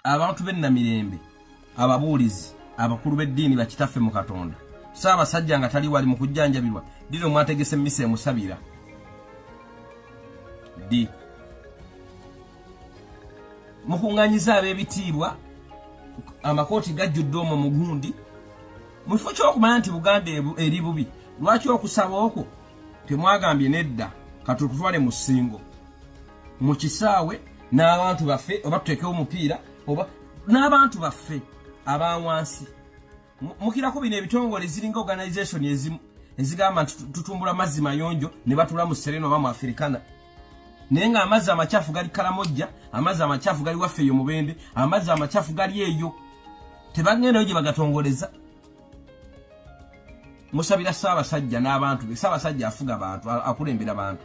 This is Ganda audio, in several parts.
abantu b'ennamirembe ababuulizi abakulu b'eddiini bakitaffe mu Katonda Ssaabasajja nga tali wali mu kujjanjabirwa dino mwategese emmisa emusabira di mukunganyiza ab'ebitiibwa amakooti gajjudde omwo mu gundi mu kifo ky'okumanya nti Buganda eri bubi lwaki okusaba okwo temwagambye nedda katutwale mu ssingo mu kisaawe n'abantu baffe oba tuteekewo omupiira oba n'abantu baffe abawansi mukirako bino ebitongole ziringa organization ezimu ezigamba nti tutumbula mazzi mayonjo ne batula mu Serena oba mu Afrikana naye nga amazzi amachafu gali Kalamojja amazzi amachafu gali waffe eyo Mubende amazzi amachafu gali eyo tebagenda gye bagatongoleza musabira Ssaabasajja n'abantu be Ssaabasajja afuga abantu akulembera abantu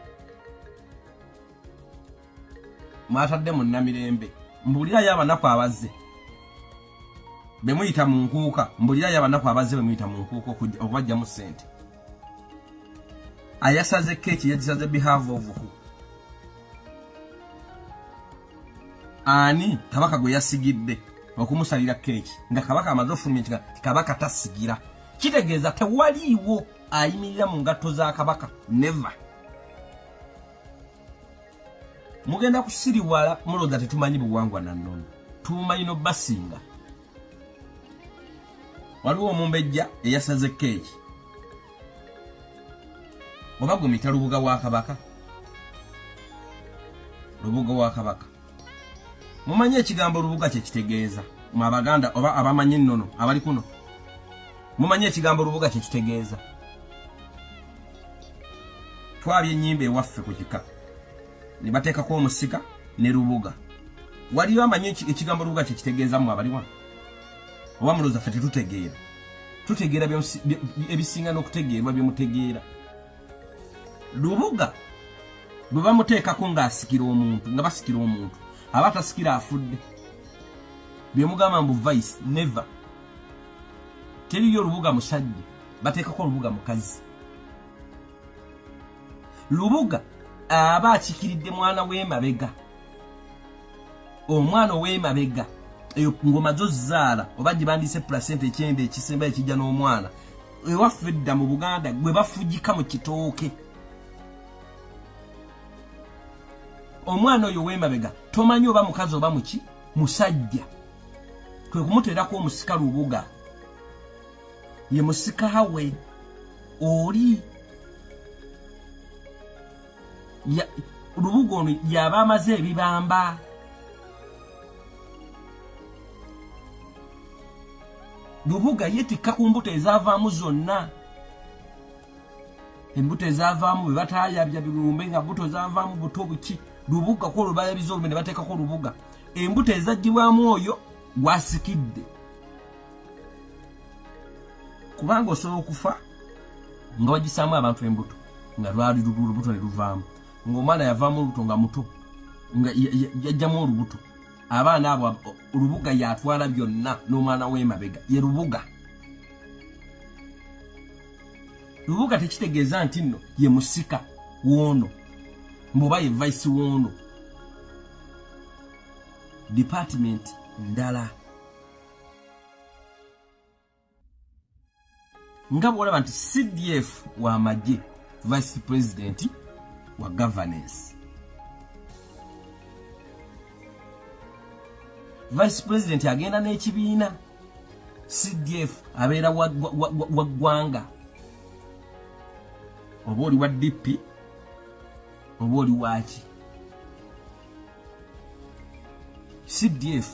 mwatadde mu Namirembe mbulira y'abanaku abazze bemuyita mu nkuuka mbulira y'abanaku abazze bemuyita mu nkuuka okubajja mu ssente ayasaze keeki yagisaze behalf of who ani kabaka gwe yasigidde okumusalira keeki nga kabaka amaze ofulumya kabaka tasigira kitegeeza tewaliiwo ayimirira mu ngatto za kabaka never mugenda kusiriwala muloza tetumanyi buwangwa na nnono tumanyi no basinga waliwo omumbejja eyasaze keeki oba gwe mita lubuga wa kabaka mumanyi ekigambo lubuga kye kitegeeza mu Abaganda oba abamanyi nnono abali kuno mumanyi ekigambo lubuga kye kitegeeza twabye ennyimba ewaffe ku kika ne bateekako omusika ne lubuga waliyo amanyi ekigambo lubuga kye kitegeeza mu abaliwa oba muloza ffe tutegeera ebisinga n'okutegeerwa byemutegeera lubuga bwe bamuteekako ng'asikira omuntu nga basikira omuntu aba tasikira afudde byemugamba mbu vice never teriyo lubuga musajja bateekako lubuga mukazi lubuga aba akikiridde mwana w'emabega omwana ow'emabega eyo ngoma zo zaala oba gye bandiise placenta ekyenda ekisemba ekijja n'omwana ewaffe edda mu Buganda gwe bafugika mu kitooke omwana oyo w'emabega tomanyi oba mukazi oba muki musajja kwe kumuteerako omusika lubuga ye musikawe oli lubuga ono yaba amaze ebibamba lubuga yetikka ku mbuto ezaavaamu zonna embuto ezaavaamu bwe bataayabya birumbe nga buto zaavaamu buto buki lubuga ko lubayabiza olume ne bateekako lubuga embuto ezaggyibwamu oyo gwasikidde kubanga osobola okufa nga wagisaamu abantu embuto nga lwali lubuto ne luvaamu ng'omwana yavaamu olubuto nga muto nga yajjamu olubuto abaana abo olubuga yatwala byonna n'omwana w'emabega ye lubuga tekitegeeza nti nno ye musika woono mbuba ye vice woono department ndala nga bwolaba nti CDF wa magye vice president wa governance vice president agenda n'ekibiina CDF abeera wa ggwanga oba oli wa DP oba oli waki CDF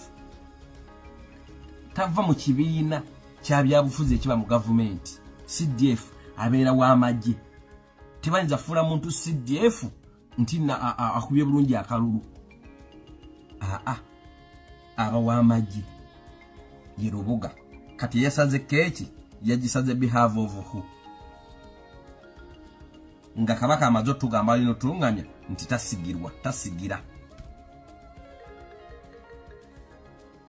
tava mu kibiina kya byabufuzi ekiba mu gavumenti CDF abeera w'amagye tebayinza fuula muntu CDF nti akubye bulungi akalulu aba w'amagye ye lubuga kati yasaze keeki yagisaze behalf of who nga kabaka amaze otugamba alina otulungamya nti tasigira